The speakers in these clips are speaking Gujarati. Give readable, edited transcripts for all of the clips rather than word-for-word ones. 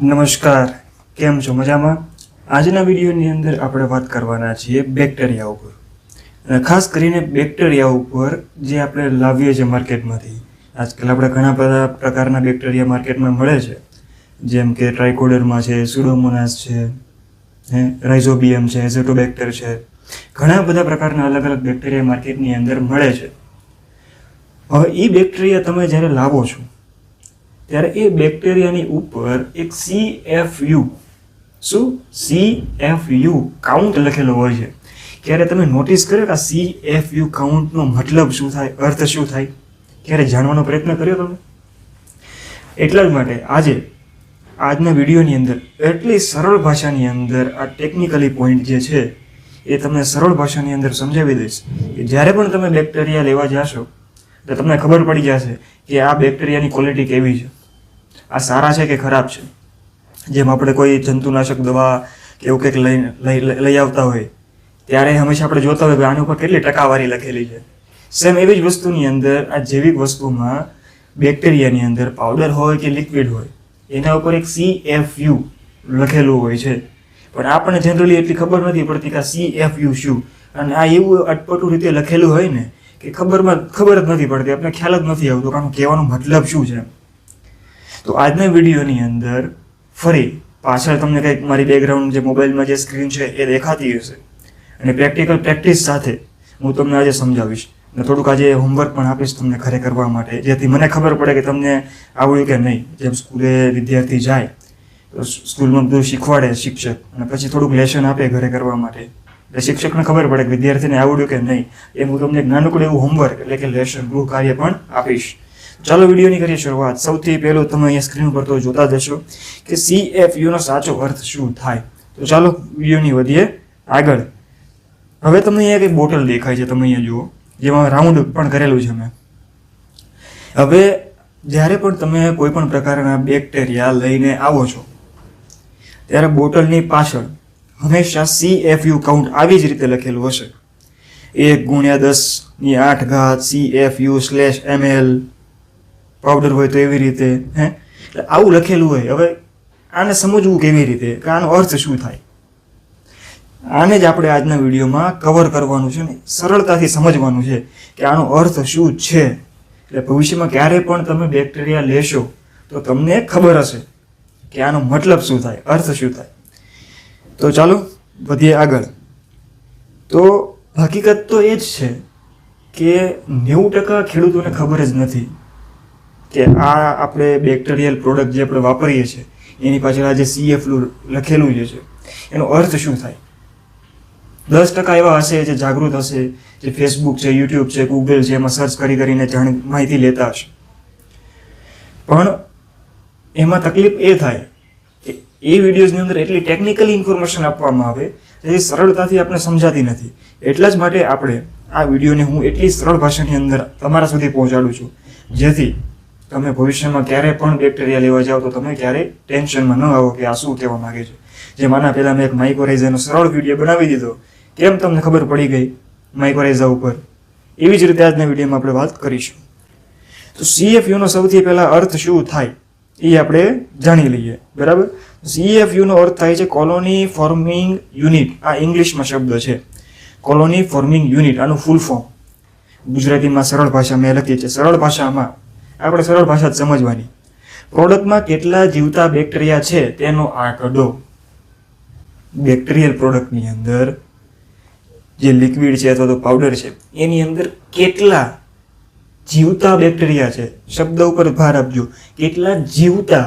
નમસ્કાર, કેમ છો? મજામાં? આજના વિડીયોની અંદર આપણે વાત કરવાના છીએ બેક્ટેરિયા ઉપર, અને ખાસ કરીને બેક્ટેરિયા ઉપર જે આપણે લાવીએ છીએ માર્કેટમાંથી. આજકાલ આપણે ઘણા બધા પ્રકારના બેક્ટેરિયા માર્કેટમાં મળે છે, જેમ કે ટ્રાઇકોડર્મા છે, સ્યુડોમોનાસ છે, રાઇઝોબિયમ છે, એઝોટોબેક્ટર છે. ઘણા બધા પ્રકારના અલગ અલગ બેક્ટેરિયા માર્કેટની અંદર મળે છે. હવે એ બેક્ટેરિયા તમે જ્યારે લાવો છો ત્યારે એ બેક્ટેરિયાની ઉપર એક CFU કાઉન્ટ લખેલો હોય છે. ક્યારે તમે નોટિસ કર્યો કે આ CFU કાઉન્ટનો મતલબ શું થાય, અર્થ શું થાય? ક્યારે જાણવાનો પ્રયત્ન કર્યો તમે? એટલા જ માટે આજના વિડીયોની અંદર એટલી સરળ ભાષાની અંદર આ ટેકનિકલી પોઈન્ટ જે છે એ તમને સરળ ભાષાની અંદર સમજાવી દઈશ કે જ્યારે પણ તમે બેક્ટેરિયા લેવા જશો તો તમને ખબર પડી જશે કે આ બેક્ટેરિયાની ક્વોલિટી કેવી છે, આ સારા છે કે ખરાબ છે. જેમ આપણે કોઈ જંતુનાશક દવા કે એવું કંઈક લઈ આવતા હોય ત્યારે હંમેશા આપણે જોતા હોય કે આની ઉપર કેટલી ટકાવારી લખેલી છે. સેમ એવી જ વસ્તુની અંદર આ જૈવિક વસ્તુમાં બેક્ટેરિયાની અંદર પાવડર હોય કે લિક્વિડ હોય એના ઉપર એક CFU લખેલું હોય છે, પણ આપણને જનરલી એટલી ખબર નથી પડતી કે આ CFU શું, અને આ એવું અટપટું રીતે લખેલું હોય ને કે ખબર જ નથી પડતી, આપણે ખ્યાલ જ નથી આવતો કે આનું કહેવાનો મતલબ શું છે. તો આજના વિડીયોની અંદર ફરી પાછળ તમને કંઈક મારી બેકગ્રાઉન્ડ જે મોબાઈલમાં જે સ્ક્રીન છે એ દેખાતી હશે, અને પ્રેક્ટિકલ પ્રેક્ટિસ સાથે હું તમને આજે સમજાવીશ, અને થોડુંક આજે હોમવર્ક પણ આપીશ તમને ઘરે કરવા માટે, જેથી મને ખબર પડે કે તમને આવડ્યું કે નહીં. જેમ સ્કૂલે વિદ્યાર્થી જાય તો સ્કૂલમાં બધું શીખવાડે શિક્ષક, અને પછી થોડુંક લેસન આપે ઘરે કરવા માટે, એટલે શિક્ષકને ખબર પડે કે વિદ્યાર્થીને આવડ્યું કે નહીં. એમ હું તમને એક નાનકડું એવું હોમવર્ક એટલે કે લેસન ગૃહ કાર્ય પણ આપીશ. ચાલો વિડીયોની કરીએ શરૂઆત. સૌથી પહેલું તમે અહીંયા સ્ક્રીન ઉપર તો જોતા જશો કે CFU નો સાચો અર્થ શું થાય. તો ચાલો વિડીયોની વધીએ આગળ. હવે તમને અહીંયા એક બોટલ દેખાય છે, તમે અહીંયા જુઓ, જેમાં રાઉન્ડ પણ કરેલું છે મેં. હવે જ્યારે પણ તમે કોઈ પણ પ્રકારના બેક્ટેરિયા લઈને આવો છો ત્યારે બોટલની પાછળ હંમેશા CFU કાઉન્ટ આવી જ રીતે લખેલું હશે. 1×10⁸ CFU/ml. પાવડર હોય તો એવી રીતે એટલે આવું લખેલું હોય. હવે આને સમજવું કેવી રીતે, કે આનો અર્થ શું થાય, આને જ આપણે આજના વિડીયોમાં કવર કરવાનું છે ને સરળતાથી સમજવાનું છે કે આનો અર્થ શું છે. એટલે ભવિષ્યમાં ક્યારે પણ તમે બેક્ટેરિયા લેશો તો તમને ખબર હશે કે આનો મતલબ શું થાય, અર્થ શું થાય. તો ચાલો વધીએ આગળ. તો હકીકત તો એ જ છે કે 90% ખેડૂતોને ખબર જ નથી કે આ આપણે બેક્ટેરિયલ પ્રોડક્ટ જે આપણે વાપરીએ છીએ એની પાછળ આ જે CFU લખેલું જે છે એનો અર્થ શું થાય. 10% એવા હશે જે જાગૃત હશે, જે ફેસબુક છે, યુટ્યુબ છે, ગૂગલ છે, એમાં સર્ચ કરીને માહિતી લેતા હશે. પણ એમાં તકલીફ એ થાય કે એ વિડીયોઝની અંદર એટલી ટેકનિકલી ઇન્ફોર્મેશન આપવામાં આવે જે સરળતાથી આપણે સમજાતી નથી. એટલા જ માટે આપણે આ વિડીયોને હું એટલી સરળ ભાષાની અંદર તમારા સુધી પહોંચાડું છું, જેથી તમે ભવિષ્યમાં ક્યારે પણ બેક્ટેરિયા લેવા જાઓ તો તમે ક્યારેય ટેન્શનમાં ન આવો કે આ શું કહેવા માંગે છે. જેમ આના પહેલાં મેં એક માઇકોરાઇઝાનો સરળ વિડીયો બનાવી દીધો, કેમ તમને ખબર પડી ગઈ માઇકોરાઇઝા ઉપર, એવી જ રીતે આજના વિડીયોમાં આપણે વાત કરીશું. તો CFU નો સૌથી પહેલા અર્થ શું થાય એ આપણે જાણી લઈએ, બરાબર. CFU નો અર્થ થાય છે કોલોની ફોર્મિંગ યુનિટ. આ ઇંગ્લિશમાં શબ્દ છે, કોલોની ફોર્મિંગ યુનિટ. આનું ફૂલ ફોર્મ ગુજરાતીમાં સરળ ભાષા મેં લખી છે. સરળ ભાષામાં આપણે સરળ ભાષા જ સમજવાની. પ્રોડક્ટમાં કેટલા જીવતા બેક્ટેરિયા છે તેનો આંકડો. બેક્ટેરિયલ પ્રોડક્ટની અંદર જે લિક્વિડ છે અથવા તો પાવડર છે એની અંદર કેટલા જીવતા બેક્ટેરિયા છે, શબ્દ ઉપર ભાર આપજો, કેટલા જીવતા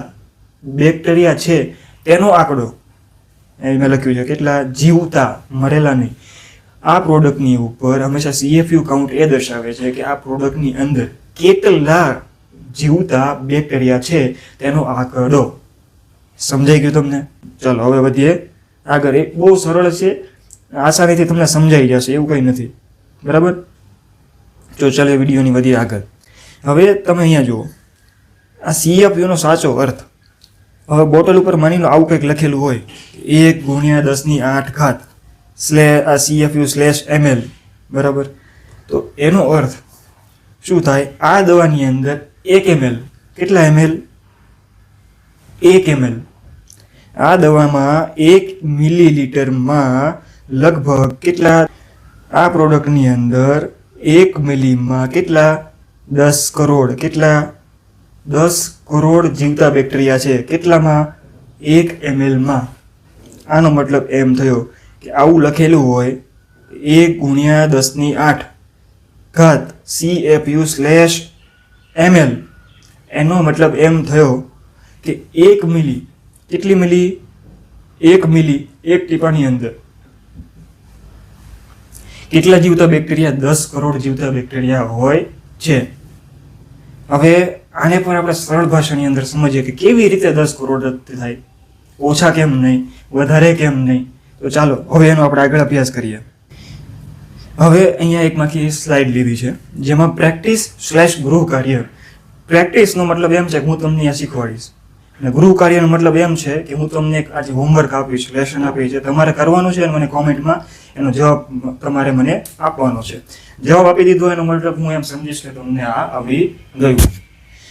બેક્ટેરિયા છે તેનો આંકડો એ મેં લખ્યું છે, કેટલા જીવતા, મરેલા નહીં. આ પ્રોડક્ટની ઉપર હંમેશા CFU કાઉન્ટ એ દર્શાવે છે કે આ પ્રોડક્ટની અંદર કેટલા જીવતા બેક્ટેરિયા છે તેનો આંકડો. સમજાઈ ગયું તમને? ચાલો હવે વધીએ આગળ. એ બહુ સરળ છે, આસાનીથી તમને સમજાઈ જશે, એવું કંઈ નથી, બરાબર. જો ચાલો વિડીયોની વધીએ આગળ. હવે તમે અહીંયા જુઓ આ CFU નો સાચો અર્થ. હવે બોટલ ઉપર માની લો આવું કંઈક લખેલું હોય 1×10⁸ આ CFU/ml, બરાબર. તો એનો અર્થ શું થાય? આ દવાની અંદર 1 ml, કેટલા ml? 1 ml આ દવામાં 1 મિલીલીટરમાં લગભગ કેટલા, આ પ્રોડક્ટની અંદર 1 મિલીમાં કેટલા 10 કરોડ, કેટલા 10 કરોડ જીવતા બેક્ટેરિયા છે. કેટલામાં 1 ml માં. આનો મતલબ એમ થયો કે આવું લખેલું હોય 1 × 10⁸ CFU/ml, એનો મતલબ એમ થયો કે 1 મિલી, કેટલી મિલી, 1 મિલી, 1 ટીપાની અંદર કેટલા જીવતા બેક્ટેરિયા, 10 કરોડ જીવતા બેક્ટેરિયા હોય છે. હવે આને પણ આપણે સરળ ભાષાની અંદર સમજીએ કે કેવી રીતે 10 કરોડ થાય, ઓછા કેમ નહીં, વધારે કેમ નહીં. તો ચાલો હવે એનો આપણે આગળ અભ્યાસ કરીએ. હવે અહીંયા એક માંથી સ્લાઇડ લીધી છે જેમાં પ્રેક્ટિસ/ગૃહ કાર્ય. પ્રેક્ટિસનો મતલબ એમ છે કે હું તમને અહીંયા શીખવાડીશ, અને ગૃહ કાર્યનો મતલબ એમ છે કે હું તમને આજે હોમવર્ક આપીશ, લેસન આપીશ છે, તમારે કરવાનું છે અને મને કોમેન્ટમાં એનો જવાબ તમારે મને આપવાનો છે. જવાબ આપી દીધો એનો મતલબ હું એમ સમજીશ કે તમને આ આવડી ગયું.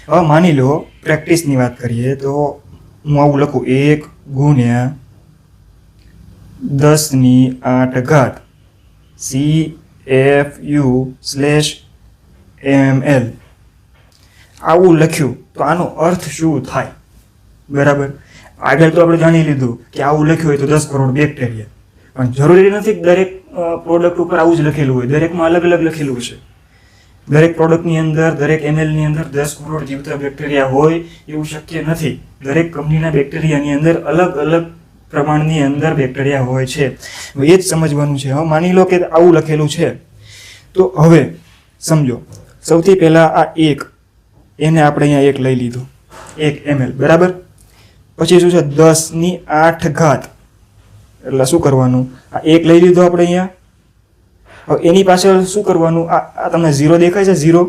હવે માની લો પ્રેક્ટિસની વાત કરીએ તો હું આવું લખું 1 × 10⁻⁷ CFU/ml આવું લખ્યું તો આનો અર્થ શું થાય? બરાબર, આગળ તો આપણે જાણી લીધું કે આવું લખ્યું હોય તો 10 કરોડ બેક્ટેરિયા, પણ જરૂરી નથી કે દરેક પ્રોડક્ટ ઉપર આવું જ લખેલું હોય. દરેકમાં અલગ અલગ લખેલું છે. દરેક પ્રોડક્ટની અંદર, દરેક ml ની અંદર 10 કરોડ જીવતા બેક્ટેરિયા હોય એવું શક્ય નથી. દરેક કંપનીના બેક્ટેરિયાની અંદર અલગ અલગ પ્રમાણની અંદર બેક્ટેરિયા હોય છે. એ જ સમજવાનું છે. હવે માની લો કે આવું લખેલું છે, તો હવે સમજો, સૌથી પહેલા આ 1, એને આપણે અહીંયા 1 લઈ લીધું, 1 ml, બરાબર. પછી શું છે 10⁸, એટલે શું કરવાનું, આ 1 લઈ લીધો આપણે અહીંયા. હવે એની પાછળ શું કરવાનું, આ તમને 0 દેખાય છે, 0,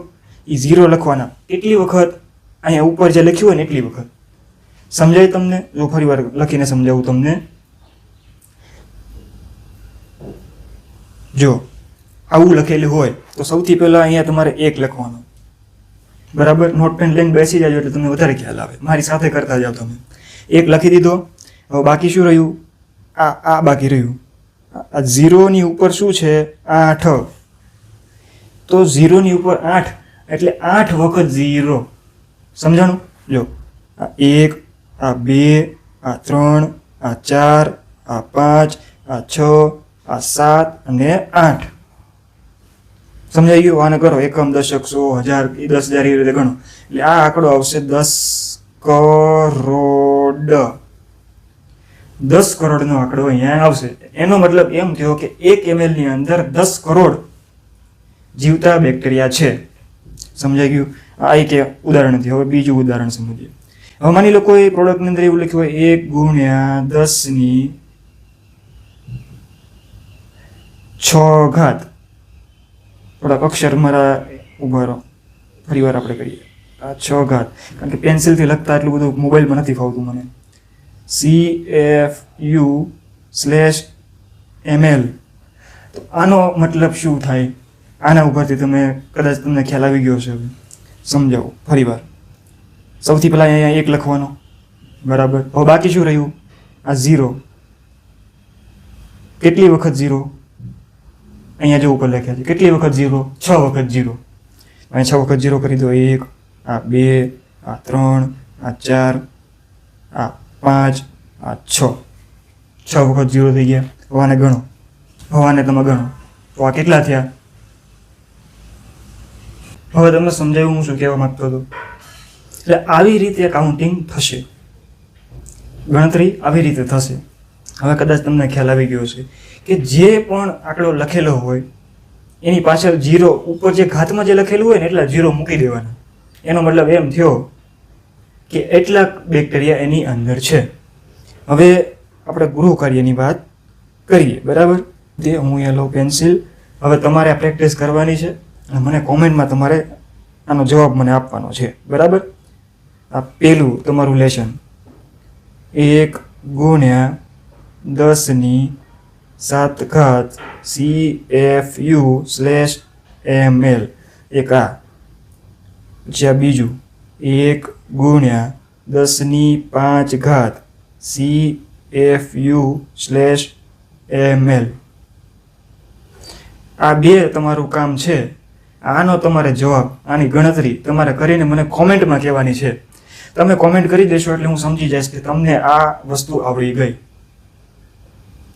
એ 0 લખવાના. કેટલી વખત અહીંયા ઉપર જે લખ્યું હોય ને એટલી વખત. સમજાય તમને? જો ફરી વાર લખીને સમજાવું તમને. જો આવું લખેલું હોય તો સૌથી પહેલા અહીંયા તમારે 1 લખવાનું, બરાબર. નોટપેન લઈને બેસી જાજો એટલે તમને વધારે ખ્યાલ આવે. મારી સાથે કરતા જાઓ તમે. 1 લખી દીધો. હવે બાકી શું રહ્યું, આ બાકી રહ્યું. આ 0 ની ઉપર શું છે, 8. તો 0 ની ઉપર 8 એટલે 8 વખત 0. સમજાણું? જો આ 1, આ 2, આ 3, આ 4, આ 5, આ 6, આ 7 અને 8. સમજાઈ ગયું? આને કરો એકમ, દશક, 100, 1000, 10,000 એવી રીતે ગણો એટલે આ આંકડો આવશે 10 કરોડ. 10 કરોડનો આંકડો અહીંયા આવશે. એનો મતલબ એમ થયો કે 1 ml ની અંદર 10 કરોડ જીવતા બેક્ટેરિયા છે. સમજાઈ ગયું? આ એક ઉદાહરણ થયું. હવે બીજું ઉદાહરણ સમજીએ. હવે માની લો કોઈ પ્રોડક્ટની અંદર એવું લખ્યું હોય 1 × 10⁶. થોડાક અક્ષર મારા ઉભા રહો, ફરી વાર આપણે કરીએ. આ 6 ઘાત, કારણ કે પેન્સિલથી લખતા એટલું બધું મોબાઈલમાં નથી ફાવતું મને. CFU/ml. તો આનો મતલબ શું થાય? આના ઉપરથી કદાચ તમને ખ્યાલ આવી ગયો છે. સમજાવું ફરી વાર. સૌથી પહેલા અહીંયા 1 લખવાનો, બરાબર. હવે બાકી શું રહ્યું, આ 0. કેટલી વખત 0? અહીંયા જો ઉપર લખ્યા છે કેટલી વખત 0, 6 વખત 0. અહીંયા 6 વખત 0 કરી દો. 1, આ 2, આ 3, આ 4, આ 5, આ 6. 6 વખત 0 થઈ ગયા. હવાને ગણો, હવાને તમે ગણો તો આ કેટલા થયા? હવે તમને સમજાયું હું શું કહેવા માંગતો હતો. એટલે આવી રીતે કાઉન્ટિંગ થશે, ગણતરી આવી રીતે થશે. હવે કદાચ તમને ખ્યાલ આવી ગયો છે કે જે પણ આંકડો લખેલો હોય એની પાછળ 0 ઉપર જે ઘાતમાં જે લખેલું હોય ને એટલા 0 મૂકી દેવાના. એનો મતલબ એમ થયો કે એટલા બેક્ટેરિયા એની અંદર છે. હવે આપણે ગૃહ કાર્યની વાત કરીએ, બરાબર. તે હું અહીંયા લઉં પેન્સિલ. હવે તમારે આ પ્રેક્ટિસ કરવાની છે અને મને કોમેન્ટમાં તમારે આનો જવાબ મને આપવાનો છે, બરાબર. આ પહેલું તમારું લેશન 1 × 10⁷ CFU/ml. એક આ. પછી આ બીજું 1 × 10⁵ CFU/ml. CFU/ML. આ બે તમારું કામ છે. આનો તમારે જવાબ, આની ગણતરી તમારે કરીને મને કોમેન્ટમાં કહેવાની છે. તમે કોમેન્ટ કરી દેશો એટલે હું સમજી જઈશ કે તમને આ વસ્તુ આવડી ગઈ.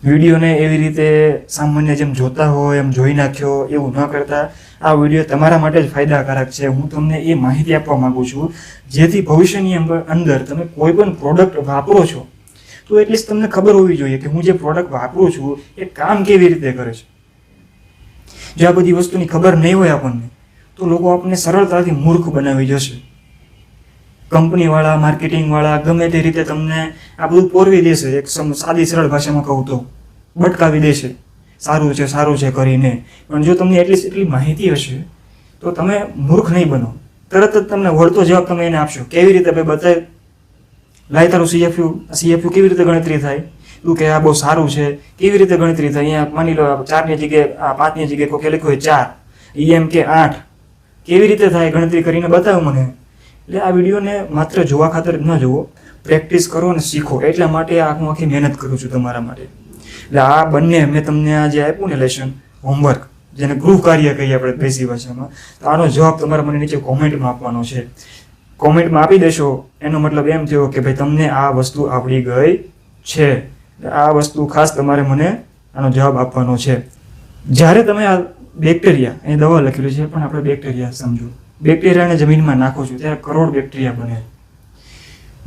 વિડીયોને એવી રીતે સામાન્ય જેમ જોતા હોય એમ જોઈ નાખ્યો એવું ન કરતા આ વિડીયો તમારા માટે જ ફાયદાકારક છે. હું તમને એ માહિતી આપવા માંગુ છું જેથી ભવિષ્યની અંદર તમે કોઈ પણ પ્રોડક્ટ વાપરો છો તો એટલીસ્ટ તમને ખબર હોવી જોઈએ કે હું જે પ્રોડક્ટ વાપરું છું એ કામ કેવી રીતે કરે છે. જો આ બધી વસ્તુની ખબર નહીં હોય આપણને તો લોકો આપણને સરળતાથી મૂર્ખ બનાવી જશે. કંપનીવાળા, માર્કેટિંગવાળા ગમે તે રીતે તમને આ બધું પોરવી દેશે. એક સાદી સરળ ભાષામાં કહું તો ભટકાવી દેશે, સારું છે કરીને. પણ જો તમને એટલી માહિતી હશે તો તમે મૂર્ખ નહીં બનો. તરત જ તમને વળતો જવાબ તમે એને આપશો. કેવી રીતે ભાઈ બતાય, લાય તારું CFU કેવી રીતે ગણતરી થાય, તું કે આ બહુ સારું છે, કેવી રીતે ગણતરી થાય. અહીંયા માની લો 4ની જગ્યાએ 5ની જગ્યાએ કોઈ લખ્યું હોય 4, એમ કે 8, કેવી રીતે થાય ગણતરી કરીને બતાવો મને. એટલે આ વિડીયોને માત્ર જોવા ખાતર ન જુઓ, પ્રેક્ટિસ કરો અને શીખો. એટલા માટે આખી મહેનત કરું છું તમારા માટે. એટલે આ બંને મેં તમને આ જે આપ્યું ને લેસન, હોમવર્ક, જેને ગૃહ કાર્ય કહીએ આપણે દેશી ભાષામાં, તો આનો જવાબ તમારે મને નીચે કોમેન્ટમાં આપવાનો છે. કોમેન્ટમાં આપી દેશો એનો મતલબ એમ થયો કે ભાઈ તમને આ વસ્તુ આવડી ગઈ છે. આ વસ્તુ ખાસ તમારે મને આનો જવાબ આપવાનો છે. જ્યારે તમે આ બેક્ટેરિયા, અહીં દવા લખેલી છે પણ આપણે બેક્ટેરિયા સમજો. બેક્ટેરિયાને જમીનમાં નાખો છો ત્યારે કરોડ બેક્ટેરિયા બને.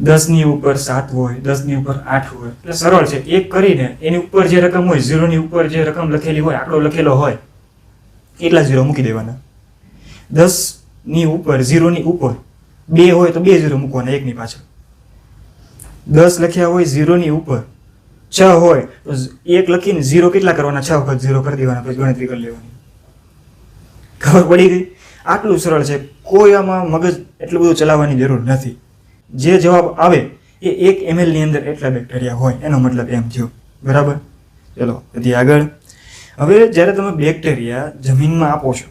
10ની ઉપર 7 હોય, 10ની ઉપર 8 હોય. એટલે સરળ છે. એક કરીને એની ઉપર જે રકમ હોય, 0ની ઉપર જે રકમ લખેલી હોય, આંકડો લખેલો હોય, એટલા 0 મૂકી દેવાના. 10ની ઉપર, 0ની ઉપર 2 હોય તો 2 0 મૂકવાના એકની પાછળ. 10 લખ્યા હોય 0ની ઉપર 6 હોય તો 1 લખીને 0 કેટલા કરવાના? 6 વખત 0 કરી દેવાના, પછી ગણતરી કરી લેવાની. ખબર પડી ગઈ? આટલું સરળ છે. કોઈ આમાં મગજ એટલું બધું ચલાવવાની જરૂર નથી. જે જવાબ આવે એ 1 ml ની અંદર એટલા બેક્ટેરિયા હોય, એનો મતલબ એમ થયો. બરાબર? ચલો પછી આગળ. હવે જ્યારે તમે બેક્ટેરિયા જમીનમાં આપો છો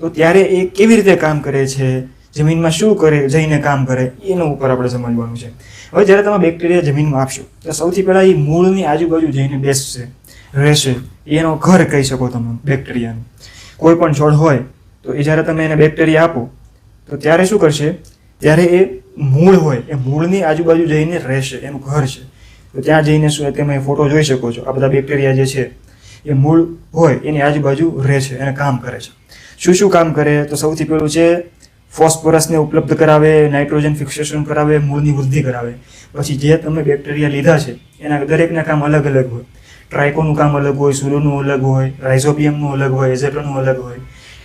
તો ત્યારે એ કેવી રીતે કામ કરે છે, જમીનમાં શું કરે, જઈને કામ કરે, એના ઉપર આપણે સમજવાનું છે. હવે જ્યારે તમે બેક્ટેરિયા જમીનમાં આપશો તો સૌથી પહેલાં એ મૂળની આજુબાજુ જઈને બેસશે, રહેશે. એનો ઘર કહી શકો તમે બેક્ટેરિયાનું. કોઈ પણ છોડ હોય તો એ જ્યારે તમે એને બેક્ટેરિયા આપો તો ત્યારે શું કરશે? ત્યારે એ મૂળ હોય એ મૂળની આજુબાજુ જઈને રહેશે, એનું ઘર છે. તો ત્યાં જઈને શું તમે ફોટો જોઈ શકો છો. આ બધા બેક્ટેરિયા જે છે એ મૂળ હોય એની આજુબાજુ રહે છે અને કામ કરે છે. શું કામ કરે? તો સૌથી પહેલું છે ફોસ્ફરસને ઉપલબ્ધ કરાવે, નાઇટ્રોજન ફિક્સેશન કરાવે, મૂળની વૃદ્ધિ કરાવે. પછી જે તમે બેક્ટેરિયા લીધા છે એના દરેકના કામ અલગ અલગ હોય. ટ્રાઇકોનું કામ અલગ હોય, સુરોનું અલગ હોય, રાઇઝોબિયમનું અલગ હોય, એઝેટોનું અલગ હોય.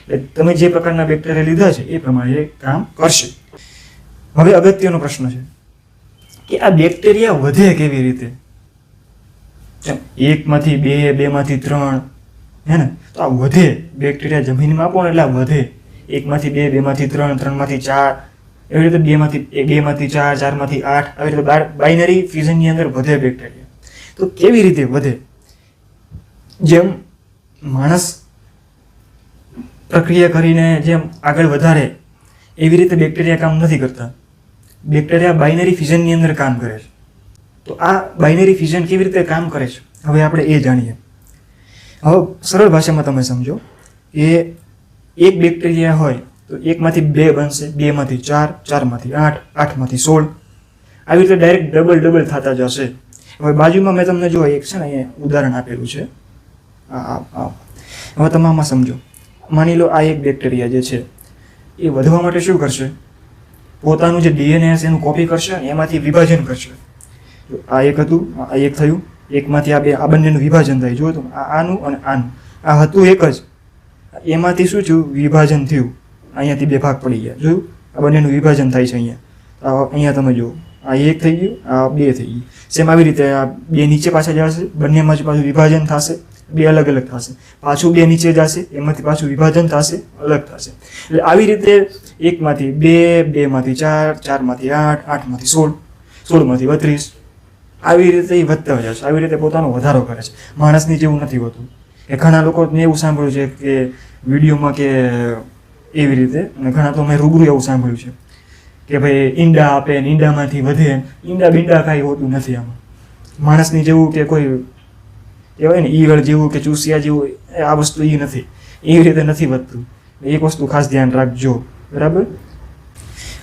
એટલે તમે જે પ્રકારના બેક્ટેરિયા લીધા છે એ પ્રમાણે એ કામ કરશે. હવે અગત્યનો પ્રશ્ન છે કે આ બેક્ટેરિયા વધે કેવી રીતે? 1 માંથી 2, 2 માંથી 3, હે ને? તો આ વધે બેક્ટેરિયા જમીનમાં આપો ને એટલે આ વધે. 1 માંથી 2, 2 માંથી 3, 3 માંથી 4, એવી રીતે 2 માંથી 4, 4 માંથી 8, આવી રીતે બાઇનરી ફ્યુઝનની અંદર વધે બેક્ટેરિયા. તો કેવી રીતે વધે? જેમ માણસ પ્રક્રિયા કરીને જેમ આગળ વધારે એવી રીતે બેક્ટેરિયા કામ નથી કરતા. બેક્ટેરિયા બાઇનરી ફ્યુઝનની અંદર કામ કરે છે. તો આ બાઇનરી ફ્યુઝન કેવી રીતે કામ કરે છે હવે આપણે એ જાણીએ. હવે સરળ ભાષામાં તમે સમજો કે એક બેક્ટેરિયા હોય તો 1 માંથી 2 બનશે, 2 માંથી 4, 4 માંથી 8, 8 માંથી 16, આવી રીતે ડાયરેક્ટ ડબલ થતા જશે. હવે બાજુમાં મેં તમને જો એક છે ને અહીંયા ઉદાહરણ આપેલું છે. હવે તમે આમાં સમજો. માની લો આ એક બેક્ટેરિયા જે છે એ વધવા માટે શું કરશે? પોતાનું જે DNA હશે એનું કોપી કરશે અને એમાંથી વિભાજન કરશે. આ એક હતું, આ એક થયું, એકમાંથી આ બંનેનું વિભાજન થાય. જો તો આનું અને આનું, આ હતું એક જ, એમાંથી શું થયું? વિભાજન થયું. અહીંયાથી 2 ભાગ પડી ગયા. જોયું? આ બંનેનું વિભાજન થાય છે અહીંયા. અહીંયા તમે જુઓ, આ 1 થઈ ગયું, આ 2 થઈ ગયું. સેમ આવી રીતે આ 2 નીચે પાછા જશે, બંનેમાં જ પાછું વિભાજન થશે, 2 અલગ અલગ થશે. પાછું 2 નીચે જશે, એમાંથી પાછું વિભાજન થશે, અલગ થશે. એટલે આવી રીતે 1 માંથી 2, 2 માંથી 4, 4 માંથી 8, 8 માંથી 16, 16 માંથી 32, આવી રીતે એ વધતા જશે. આવી રીતે પોતાનો વધારો કરે છે. માણસની જેવું નથી હોતું. એ ઘણા લોકો મેં એવું સાંભળ્યું છે કે વિડીયોમાં કે એવી રીતે, અને ઘણા તો મેં રૂબરૂ એવું સાંભળ્યું છે કે ભાઈ ઈંડા આપે ને ઈંડામાંથી વધે. ઈંડા બીંડા કાંઈ હોતું નથી આમાં. માણસની જેવું કે કોઈ કહેવાય ને ઈગળ જેવું કે ચૂસિયા જેવું આ વસ્તુ એ નથી, એવી રીતે નથી વધતું. એક વસ્તુ ખાસ ધ્યાન રાખજો, બરાબર.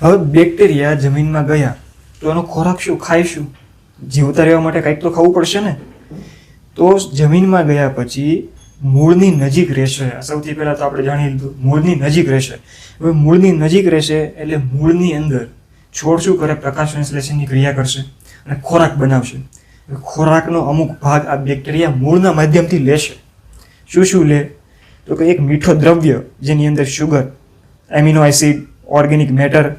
હવે બેક્ટેરિયા જમીનમાં ગયા તો એનો ખોરાક શું, ખાઈશું? જીવતા રહેવા માટે કંઈક તો ખાવું પડશે ને. તો જમીનમાં ગયા પછી મૂળની નજીક રહેશે. સૌથી પહેલાં તો આપણે જાણી લીધું, મૂળની નજીક રહેશે. હવે મૂળની નજીક રહેશે એટલે મૂળની અંદર છોડ શું કરે, પ્રકાશ સંશ્લેષણની ક્રિયા કરશે અને ખોરાક બનાવશે. ખોરાકનો અમુક ભાગ આ બેક્ટેરિયા મૂળના માધ્યમથી લેશે. શું લે? તો કે એક મીઠો દ્રવ્ય જેની અંદર sugar, amino acid, organic matter,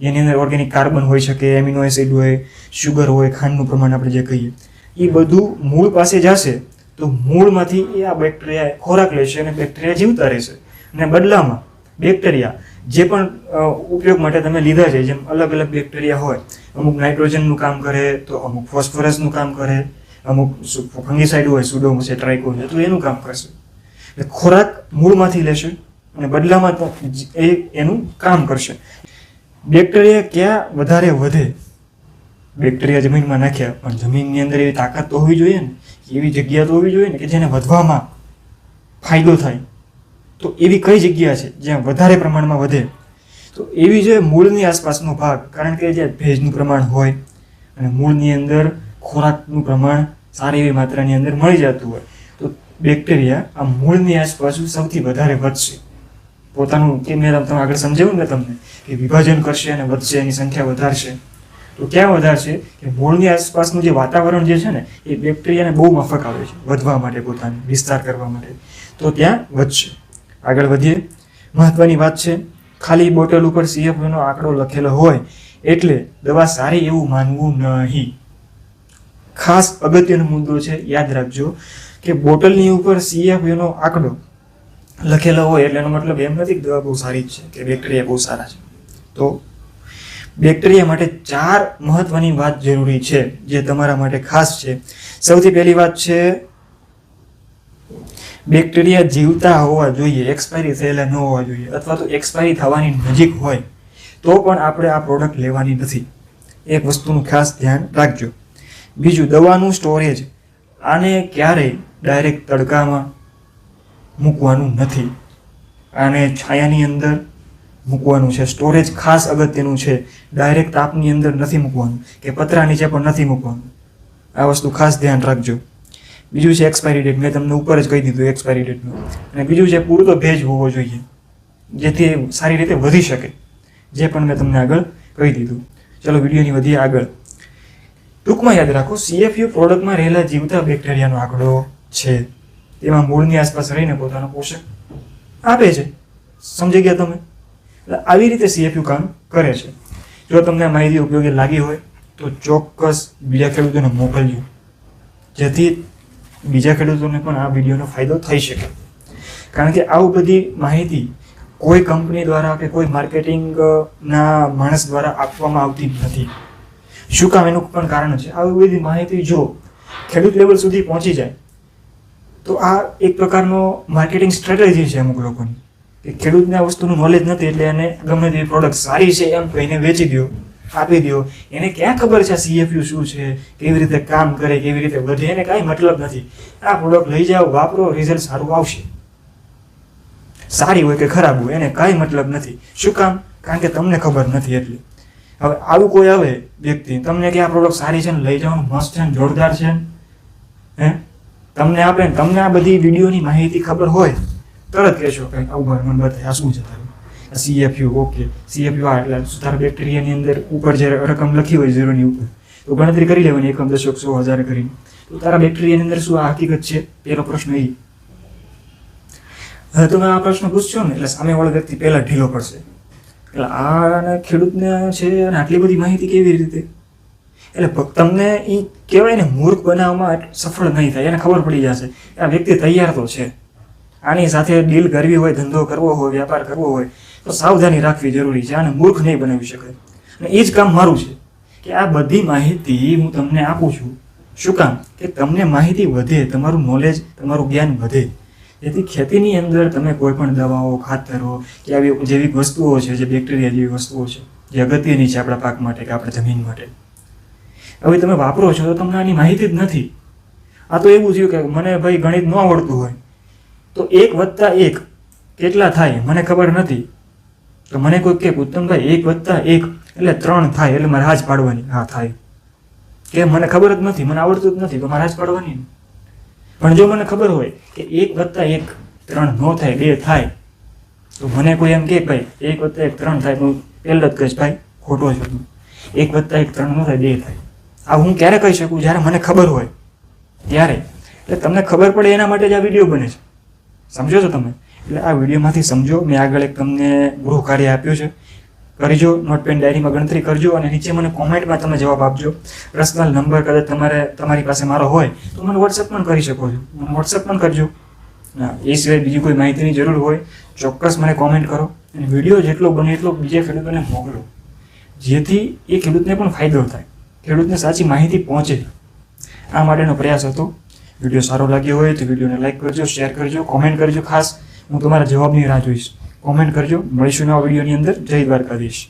જેની અંદર ઓર્ગેનિક કાર્બન હોઈ શકે, એમિનો એસિડ હોય, શુગર હોય, ખાંડનું પ્રમાણ આપણે જે કહીએ, એ બધું મૂળ પાસે જશે. તો મૂળમાંથી એ આ બેક્ટેરિયા ખોરાક લેશે અને બેક્ટેરિયા જીવતા રહેશે. અને બદલામાં બેક્ટેરિયા જે પણ ઉપયોગ માટે તમે લીધા છે, જેમ અલગ અલગ બેક્ટેરિયા હોય, અમુક નાઇટ્રોજનનું કામ કરે તો અમુક ફોસ્ફરસનું કામ કરે, અમુક ફંગીસાઇડ હોય, સુડોમોનાસ, ટ્રાઇકોન, તો એનું કામ કરશે. એટલે ખોરાક મૂળમાંથી લેશે અને બદલામાં એનું કામ કરશે. બેક્ટેરિયા ક્યાં વધારે વધે? બેક્ટેરિયા જમીનમાં નાખ્યા, પણ જમીનની અંદર એવી તાકાત તો હોવી જોઈએ ને, એવી જગ્યા તો હોવી જોઈએ ને કે જેને વધવામાં ફાયદો થાય. તો એવી કઈ જગ્યા છે જ્યાં વધારે પ્રમાણમાં વધે? તો એવી છે મૂળની આસપાસનો ભાગ. કારણ કે જ્યાં ભેજનું પ્રમાણ હોય અને મૂળની અંદર ખોરાકનું પ્રમાણ સારી એવી માત્રાની અંદર મળી જતું હોય, તો બેક્ટેરિયા આ મૂળની આસપાસ સૌથી વધારે વધશે. પોતાનું કે મેં તમે આગળ સમજાવ્યું ને તમને કે વિભાજન કરશે અને વધશે, એની સંખ્યા વધારશે. તો ક્યાં વધારશે? કે મૂળની આસપાસનું જે વાતાવરણ જે છે ને, એ બેક્ટેરિયાને બહુ માફક આવે છે વધવા માટે, પોતાને વિસ્તાર કરવા માટે. તો ત્યાં વધશે. આગળ વધીએ. મહત્વની વાત છે, ખાલી બોટલ ઉપર CFU નો આંકડો લખેલો હોય એટલે દવા સારી એવું માનવું નહીં. ખાસ અગત્યનો મુદ્દો છે, યાદ રાખજો કે બોટલની ઉપર CFU નો આંકડો લખેલો હોય એટલે એનો મતલબ એમ નથી કે દવા બહુ સારી છે કે બેક્ટેરિયા બહુ સારા છે. તો બેક્ટેરિયા માટે 4 મહત્વની વાત જરૂરી છે જે તમારા માટે ખાસ છે. સૌથી પહેલી વાત છે, બેક્ટેરિયા જીવતા હોવા જોઈએ, એક્સપાયરી થયેલા ન હોવા જોઈએ, અથવા તો એક્સપાયરી થવાની નજીક હોય તો પણ આપણે આ પ્રોડક્ટ લેવાની નથી. એક વસ્તુનું ખાસ ધ્યાન રાખજો. બીજું, દવાનું સ્ટોરેજ. આને ક્યારેય ડાયરેક્ટ તડકામાં મૂકવાનું નથી, આને છાયાની અંદર મૂકવાનું છે. સ્ટોરેજ ખાસ અગત્યનું છે. ડાયરેક્ટ તાપની અંદર નથી મૂકવાનું કે પતરા નીચે પણ નથી મૂકવાનું. આ વસ્તુ ખાસ ધ્યાન રાખજો. બીજું છે એક્સપાયરી ડેટ. મેં તમને ઉપર જ કહી દીધું એક્સપાયરી ડેટનું. અને બીજું છે પૂરતો ભેજ હોવો જોઈએ જેથી સારી રીતે વધી શકે, જે પણ મેં તમને આગળ કહી દીધું. ચલો વિડીયોની વધીએ આગળ. ટૂંકમાં યાદ રાખો, CFU પ્રોડક્ટમાં રહેલા જીવતા બેક્ટેરિયાનો આંકડો છે. તેમાં મૂળની આસપાસ રહીને પોતાનો પોષક આપે છે. સમજી ગયા તમે? એટલે આવી રીતે CFU કામ કરે છે. જો તમને આ માહિતી ઉપયોગી લાગી હોય તો ચોક્કસ બીજા ખેડૂતોને મોકલજો, જેથી બીજા ખેડૂતોને પણ આ વિડીયોનો ફાયદો થઈ શકે. કારણ કે આવું બધી માહિતી કોઈ કંપની દ્વારા કે કોઈ માર્કેટિંગના માણસ દ્વારા આપવામાં આવતી નથી. શું કામ? એનું પણ કારણ છે. આવી બધી માહિતી જો ખેડૂત લેવલ સુધી પહોંચી જાય તો આ એક પ્રકારનો માર્કેટિંગ સ્ટ્રેટેજી છે અમુક લોકોની, કે ખેડૂતને આ વસ્તુનું નોલેજ નથી એટલે એને ગમે તેવી પ્રોડક્ટ સારી છે એમ કહીને વેચી દો, આપી દો. એને ક્યાં ખબર છે CFU શું છે, કેવી રીતે કામ કરે, કેવી રીતે વધે, એને કાંઈ મતલબ નથી. આ પ્રોડક્ટ લઈ જાઓ, વાપરો, રિઝલ્ટ સારું આવશે. સારી હોય કે ખરાબ હોય એને કાંઈ મતલબ નથી. શું કામ? કારણ કે તમને ખબર નથી એટલે. હવે આવું કોઈ આવે વ્યક્તિ તમને કે આ પ્રોડક્ટ સારી છે ને લઈ જવાનું મસ્ત છે ને જોરદાર છે ને, તમને આપે ને તમને આ બધી વિડીયોની માહિતી ખબર હોય, તરત કહેશો કે આવું મને બતાય, આ શું છે તારું CFU? ઓકે, CFU આ એટલે તારા બેક્ટેરિયાની અંદર ઉપર જે રકમ લખી હોય 0 ની ઉપર, તો ગણતરી કરી લેવાની 1, 10, 100, 1000 કરીને. તો તારા બેક્ટેરિયાની અંદર શું આ હકીકત છે? પેલો પ્રશ્ન એ. હવે તમે આ પ્રશ્ન પૂછશો ને એટલે સામેવાળો વ્યક્તિ પહેલા ઢીલો પડશે. એટલે આ ખેડૂતને છે અને આટલી બધી માહિતી કેવી રીતે? એટલે તમને એ કહેવાય ને મૂર્ખ બનાવવામાં સફળ નહીં થાય. એને ખબર પડી જશે આ વ્યક્તિ તૈયાર તો છે, આની સાથે ડીલ કરવી હોય, ધંધો કરવો હોય, વ્યાપાર કરવો હોય તો સાવધાની રાખવી જરૂરી છે. આને મૂર્ખ નહીં બનાવી શકાય. અને એ જ કામ મારું છે કે આ બધી માહિતી હું તમને આપું છું. શું કામ? કે તમને માહિતી વધે, તમારું નોલેજ, તમારું જ્ઞાન વધે, જેથી ખેતીની અંદર તમે કોઈ પણ દવાઓ, ખાતરો કે આવી જેવી વસ્તુઓ છે, જે બેક્ટેરિયા જેવી વસ્તુઓ છે, જે અગત્યની છે આપણા પાક માટે કે આપણા જમીન માટે, હવે તમે વાપરો છો તો તમને આની માહિતી જ નથી. આ તો એવું થયું કે મને ભાઈ ગણિત ન આવડતું હોય તો 1 + 1 કેટલા થાય મને ખબર નથી, તો મને કોઈ કે ઉત્તમભાઈ 1 + 1 એટલે 3 થાય, એટલે મારે હાજ પાડવાની. હા થાય. કે મને ખબર જ નથી, મને આવડતું જ નથી, તો મારે હાજ પાડવાની. પણ જો મને ખબર હોય કે 1 + 1 3 ન થાય, 2 થાય, તો મને કોઈ એમ કે ભાઈ 1 + 1 3 થાય, હું પહેલાં જ કહીશ ભાઈ ખોટો છે. 1 + 1 3 ન થાય, 2 થાય. આ હું ક્યારે કહી શકું? જ્યારે મને ખબર હોય ત્યારે. એટલે તમને ખબર પડે એના માટે જ આ વિડીયો બને છે. સમજો છો તમે? એટલે આ વિડીયોમાંથી સમજો. મેં આગળ એક તમને ગૃહ કાર્ય આપ્યું છે, કરજો. નોટપેન ડાયરીમાં ગણતરી કરજો અને નીચે મને કોમેન્ટમાં તમે જવાબ આપજો. પર્સનલ નંબર કદાચ તમારી પાસે મારો હોય તો મને વોટ્સઅપ પણ કરી શકો છો, મને વોટ્સઅપ પણ કરજો. એ સિવાય બીજી કોઈ માહિતીની જરૂર હોય ચોક્કસ મને કોમેન્ટ કરો, અને વિડીયો જેટલો બને એટલો બીજા ખેડૂતોને મોકલો, જેથી એ ખેડૂતને પણ ફાયદો થાય, ખેડૂતને સાચી માહિતી પહોંચે. આ માટેનો પ્રયાસ હતો. વિડીયો સારો લાગ્યો હોય તો વિડીયોને લાઈક કરજો, શેર કરજો, કોમેન્ટ કરજો. ખાસ હું તમારા જવાબની રાહ જોઈશ. કોમેન્ટ કરજો. મળીશું નવા વિડીયોની અંદર. જય દ્વારકાધીશ.